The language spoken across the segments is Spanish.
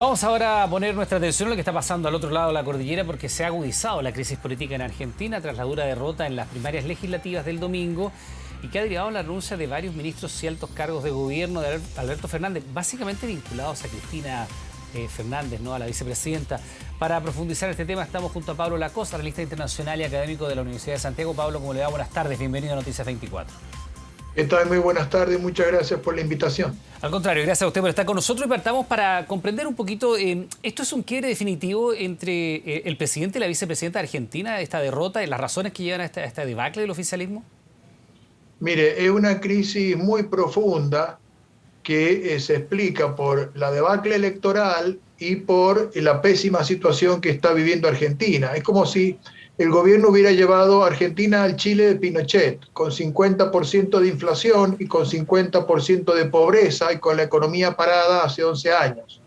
Vamos ahora a poner nuestra atención en lo que está pasando al otro lado de la cordillera porque se ha agudizado la crisis política en Argentina tras la dura derrota en las primarias legislativas del domingo y que ha derivado en la renuncia de varios ministros y altos cargos de gobierno de Alberto Fernández, básicamente vinculados a Cristina Fernández, ¿no?, a la vicepresidenta. Para profundizar este tema estamos junto a Pablo Lacosta, analista internacional y académico de la Universidad de Santiago. Pablo, ¿cómo le va? Buenas tardes, bienvenido a Noticias 24. ¿Qué tal? Muy buenas tardes, muchas gracias por la invitación. Al contrario, gracias a usted por estar con nosotros y partamos para comprender un poquito, ¿esto es un quiebre definitivo entre el presidente y la vicepresidenta de Argentina, esta derrota, las razones que llevan a esta debacle del oficialismo? Mire, es una crisis muy profunda que se explica por la debacle electoral y por la pésima situación que está viviendo Argentina. Es como si el gobierno hubiera llevado a Argentina al Chile de Pinochet, con 50% de inflación y con 50% de pobreza y con la economía parada hace 11 años.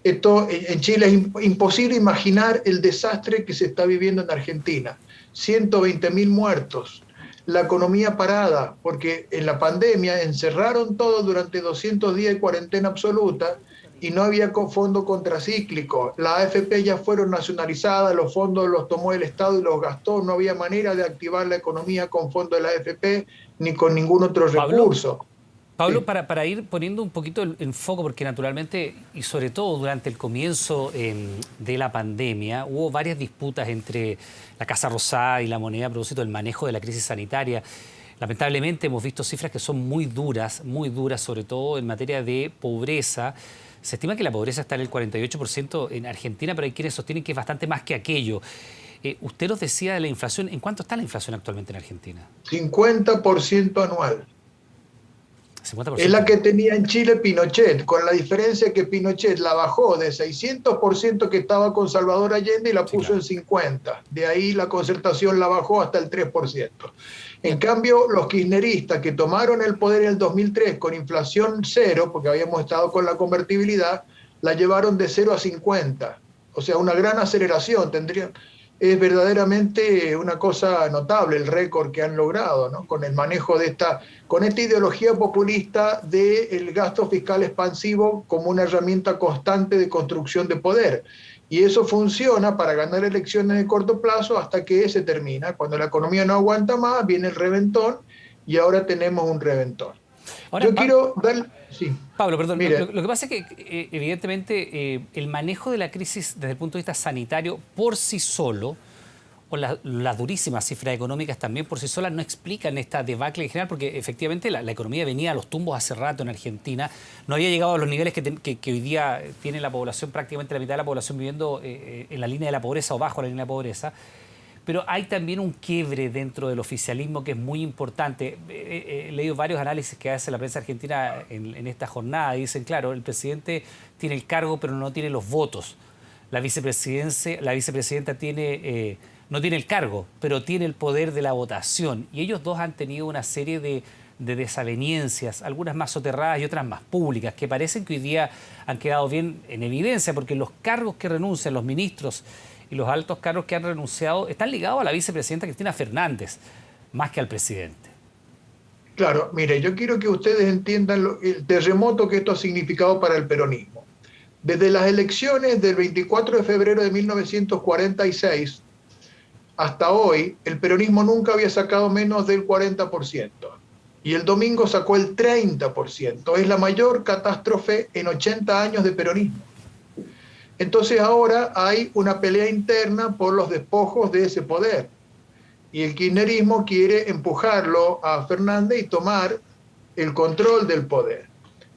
Esto en Chile es imposible imaginar el desastre que se está viviendo en Argentina. 120.000 muertos, la economía parada, porque en la pandemia encerraron todo durante 200 días de cuarentena absoluta y no había fondo contracíclico. Las AFP ya fueron nacionalizadas, los fondos los tomó el Estado y los gastó, no había manera de activar la economía con fondos de la AFP ni con ningún otro recurso. Pablo, sí, para ir poniendo un poquito el foco, porque naturalmente, y sobre todo durante el comienzo de la pandemia, hubo varias disputas entre la Casa Rosada y la Moneda a propósito del manejo de la crisis sanitaria. Lamentablemente hemos visto cifras que son muy duras, sobre todo en materia de pobreza. Se estima que la pobreza está en el 48% en Argentina, pero hay quienes sostienen que es bastante más que aquello. Usted nos decía de la inflación. ¿En cuánto está la inflación actualmente en Argentina? 50% anual. 50%. Es la que tenía en Chile Pinochet, con la diferencia que Pinochet la bajó de 600% que estaba con Salvador Allende y la puso en 50%. De ahí la Concertación la bajó hasta el 3%. En cambio, los kirchneristas que tomaron el poder en el 2003 con inflación cero, porque habíamos estado con la convertibilidad, la llevaron de 0 a 50. O sea, una gran aceleración tendrían. Es verdaderamente una cosa notable el récord que han logrado, ¿no?, con el manejo de con esta ideología populista del gasto fiscal expansivo como una herramienta constante de construcción de poder. Y eso funciona para ganar elecciones de corto plazo hasta que se termina. Cuando la economía no aguanta más, viene el reventón y ahora tenemos un reventón. Ahora, yo quiero dar... Sí. Pablo, perdón, lo que pasa es que evidentemente el manejo de la crisis desde el punto de vista sanitario por sí solo, o las durísimas cifras económicas también por sí solas, no explican esta debacle en general, porque efectivamente la economía venía a los tumbos hace rato en Argentina, no había llegado a los niveles que hoy día tiene la población, prácticamente la mitad de la población viviendo en la línea de la pobreza o bajo la línea de la pobreza. Pero hay también un quiebre dentro del oficialismo que es muy importante. He leído varios análisis que hace la prensa argentina en esta jornada y dicen, claro, el presidente tiene el cargo pero no tiene los votos. La vicepresidenta tiene, no tiene el cargo, pero tiene el poder de la votación. Y ellos dos han tenido una serie de desavenencias, algunas más soterradas y otras más públicas, que parecen que hoy día han quedado bien en evidencia, porque los cargos que renuncian, los ministros y los altos cargos que han renunciado están ligados a la vicepresidenta Cristina Fernández, más que al presidente. Claro, mire, yo quiero que ustedes entiendan el terremoto que esto ha significado para el peronismo. Desde las elecciones del 24 de febrero de 1946 hasta hoy, el peronismo nunca había sacado menos del 40%. Y el domingo sacó el 30%. Es la mayor catástrofe en 80 años de peronismo. Entonces ahora hay una pelea interna por los despojos de ese poder. Y el kirchnerismo quiere empujarlo a Fernández y tomar el control del poder.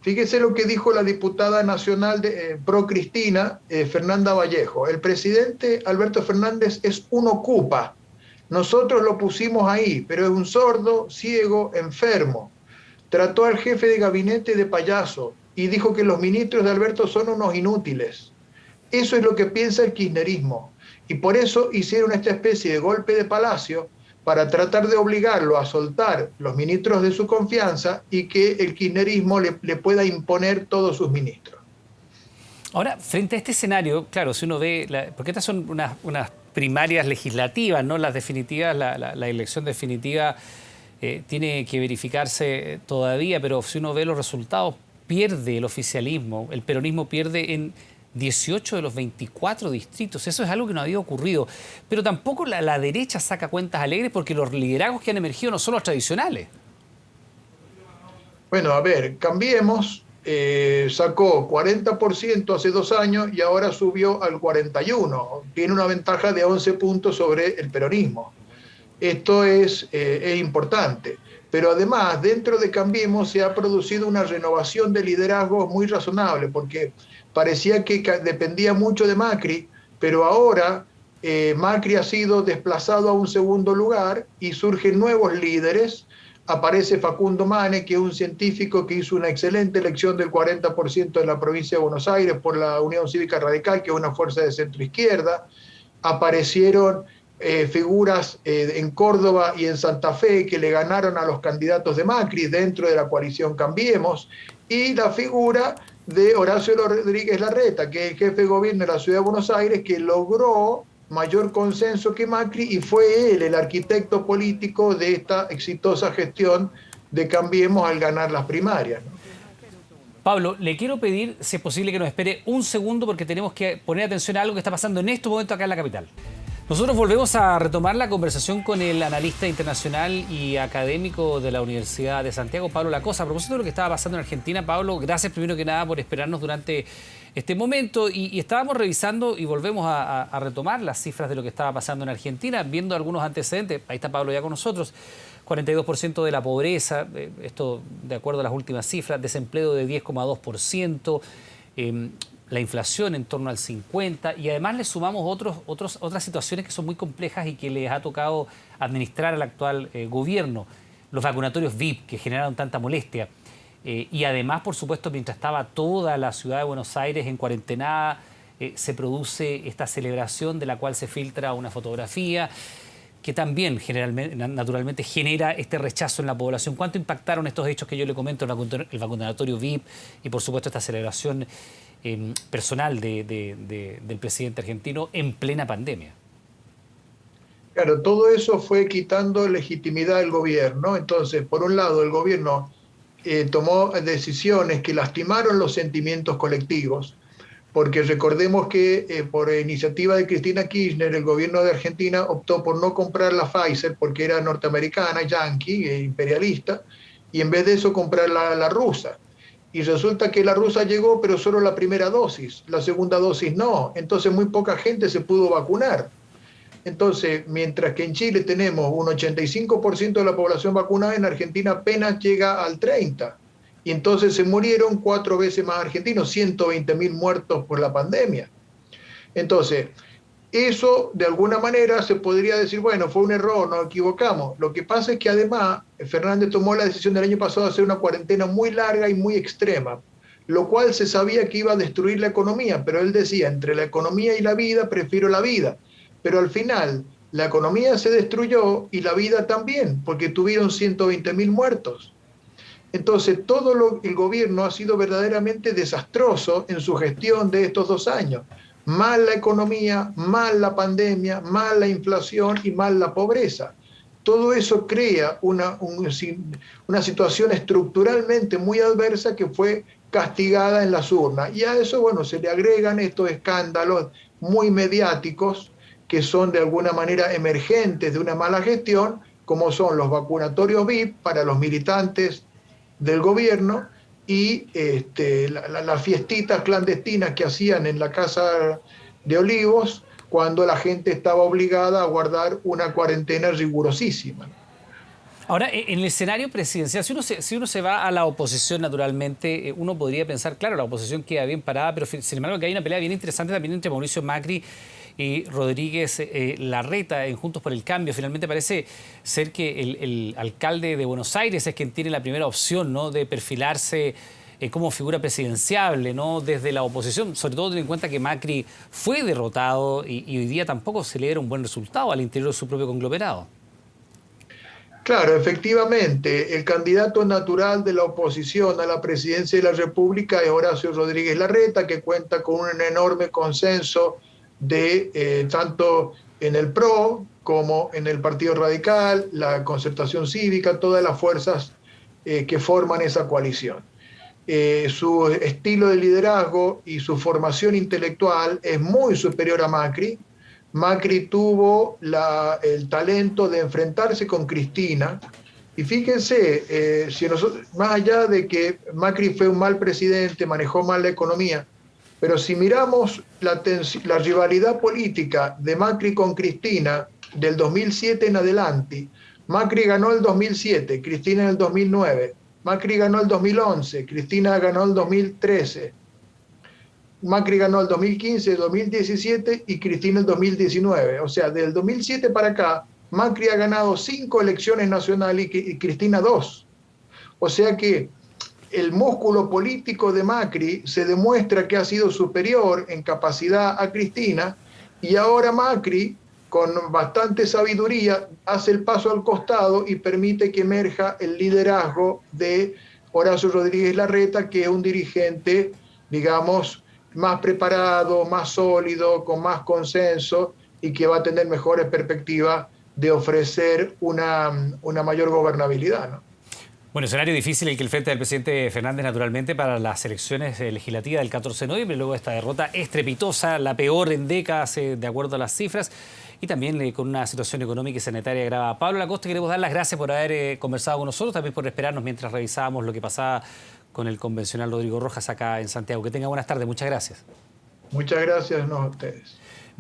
Fíjese lo que dijo la diputada nacional pro Cristina, Fernanda Vallejo. El presidente Alberto Fernández es un ocupa. Nosotros lo pusimos ahí, pero es un sordo, ciego, enfermo. Trató al jefe de gabinete de payaso y dijo que los ministros de Alberto son unos inútiles. Eso es lo que piensa el kirchnerismo. Y por eso hicieron esta especie de golpe de palacio para tratar de obligarlo a soltar los ministros de su confianza y que el kirchnerismo le pueda imponer todos sus ministros. Ahora, frente a este escenario, claro, si uno ve, porque estas son unas primarias legislativas, ¿no? Las definitivas, la elección definitiva tiene que verificarse todavía, pero si uno ve los resultados, pierde el oficialismo, el peronismo pierde en 18 de los 24 distritos. Eso es algo que no había ocurrido. Pero tampoco la derecha saca cuentas alegres porque los liderazgos que han emergido no son los tradicionales. Bueno, a ver, Cambiemos sacó 40% hace 2 años y ahora subió al 41%. Tiene una ventaja de 11 puntos sobre el peronismo. Esto es importante. Pero además, dentro de Cambiemos se ha producido una renovación de liderazgo muy razonable, porque parecía que dependía mucho de Macri, pero ahora Macri ha sido desplazado a un segundo lugar y surgen nuevos líderes. Aparece Facundo Manes, que es un científico que hizo una excelente elección del 40% en la provincia de Buenos Aires por la Unión Cívica Radical, que es una fuerza de centro-izquierda. Aparecieron figuras en Córdoba y en Santa Fe que le ganaron a los candidatos de Macri dentro de la coalición Cambiemos, y la figura de Horacio Rodríguez Larreta, que es el jefe de gobierno de la Ciudad de Buenos Aires, que logró mayor consenso que Macri y fue él el arquitecto político de esta exitosa gestión de Cambiemos al ganar las primarias, ¿no? Pablo, le quiero pedir, si es posible, que nos espere un segundo porque tenemos que poner atención a algo que está pasando en estos momentos acá en la capital. Nosotros volvemos a retomar la conversación con el analista internacional y académico de la Universidad de Santiago, Pablo Lacosa. A propósito de lo que estaba pasando en Argentina, Pablo, gracias primero que nada por esperarnos durante este momento. Y estábamos revisando y volvemos a retomar las cifras de lo que estaba pasando en Argentina, viendo algunos antecedentes. Ahí está Pablo ya con nosotros. 42% de la pobreza, esto de acuerdo a las últimas cifras, desempleo de 10,2%, la inflación en torno al 50%, y además le sumamos otras situaciones que son muy complejas y que les ha tocado administrar al actual gobierno. Los vacunatorios VIP que generaron tanta molestia. Y además, por supuesto, mientras estaba toda la ciudad de Buenos Aires en cuarentena, se produce esta celebración de la cual se filtra una fotografía que también naturalmente genera este rechazo en la población. ¿Cuánto impactaron estos hechos que yo le comento, el vacunatorio VIP y por supuesto esta celebración personal del presidente argentino en plena pandemia? Claro, todo eso fue quitando legitimidad al gobierno. Entonces, por un lado, el gobierno tomó decisiones que lastimaron los sentimientos colectivos, porque recordemos que por iniciativa de Cristina Kirchner, el gobierno de Argentina optó por no comprar la Pfizer porque era norteamericana, yanqui, imperialista, y en vez de eso comprar la rusa. Y resulta que la rusa llegó, pero solo la primera dosis, la segunda dosis no. Entonces muy poca gente se pudo vacunar. Entonces, mientras que en Chile tenemos un 85% de la población vacunada, en Argentina apenas llega al 30%. Y entonces se murieron 4 veces más argentinos, 120.000 muertos por la pandemia. Entonces, eso de alguna manera se podría decir, bueno, fue un error, nos equivocamos. Lo que pasa es que además Fernández tomó la decisión del año pasado de hacer una cuarentena muy larga y muy extrema, lo cual se sabía que iba a destruir la economía, pero él decía, entre la economía y la vida, prefiero la vida. Pero al final, la economía se destruyó y la vida también, porque tuvieron 120.000 muertos. Entonces, el gobierno ha sido verdaderamente desastroso en su gestión de estos 2 años. Mal la economía, mal la pandemia, mal la inflación y mal la pobreza. Todo eso crea una situación estructuralmente muy adversa que fue castigada en las urnas. Y a eso, bueno, se le agregan estos escándalos muy mediáticos que son de alguna manera emergentes de una mala gestión, como son los vacunatorios VIP para los militantes del gobierno y las fiestitas clandestinas que hacían en la Casa de Olivos cuando la gente estaba obligada a guardar una cuarentena rigurosísima. Ahora, en el escenario presidencial, si uno se va a la oposición, naturalmente, uno podría pensar, claro, la oposición queda bien parada, pero sin embargo que hay una pelea bien interesante también entre Mauricio Macri y Rodríguez Larreta en Juntos por el Cambio. Finalmente parece ser que el alcalde de Buenos Aires es quien tiene la primera opción, ¿no?, de perfilarse como figura presidenciable, ¿no?, desde la oposición, sobre todo teniendo en cuenta que Macri fue derrotado y hoy día tampoco se le diera un buen resultado al interior de su propio conglomerado. Claro, efectivamente, el candidato natural de la oposición a la presidencia de la República es Horacio Rodríguez Larreta, que cuenta con un enorme consenso de tanto en el PRO como en el Partido Radical, la Concertación Cívica, todas las fuerzas que forman esa coalición. su estilo de liderazgo y su formación intelectual es muy superior a Macri. Macri tuvo el talento de enfrentarse con Cristina. Y fíjense, más allá de que Macri fue un mal presidente, manejó mal la economía, pero si miramos la rivalidad política de Macri con Cristina del 2007 en adelante, Macri ganó el 2007, Cristina en el 2009. Macri ganó el 2011, Cristina ganó el 2013. Macri ganó el 2015, el 2017 y Cristina el 2019. O sea, del 2007 para acá, Macri ha ganado 5 elecciones nacionales y Cristina 2. O sea que el músculo político de Macri se demuestra que ha sido superior en capacidad a Cristina, y ahora Macri, con bastante sabiduría, hace el paso al costado y permite que emerja el liderazgo de Horacio Rodríguez Larreta, que es un dirigente, digamos, más preparado, más sólido, con más consenso y que va a tener mejores perspectivas de ofrecer una mayor gobernabilidad, ¿no? Bueno, escenario difícil el que el frente del presidente Fernández, naturalmente, para las elecciones legislativas del 14 de noviembre, luego de esta derrota estrepitosa, la peor en décadas, de acuerdo a las cifras, y también con una situación económica y sanitaria grave. Pablo Lacoste, queremos dar las gracias por haber conversado con nosotros, también por esperarnos mientras revisábamos lo que pasaba con el convencional Rodrigo Rojas acá en Santiago. Que tenga buenas tardes, muchas gracias. Muchas gracias, no, a ustedes.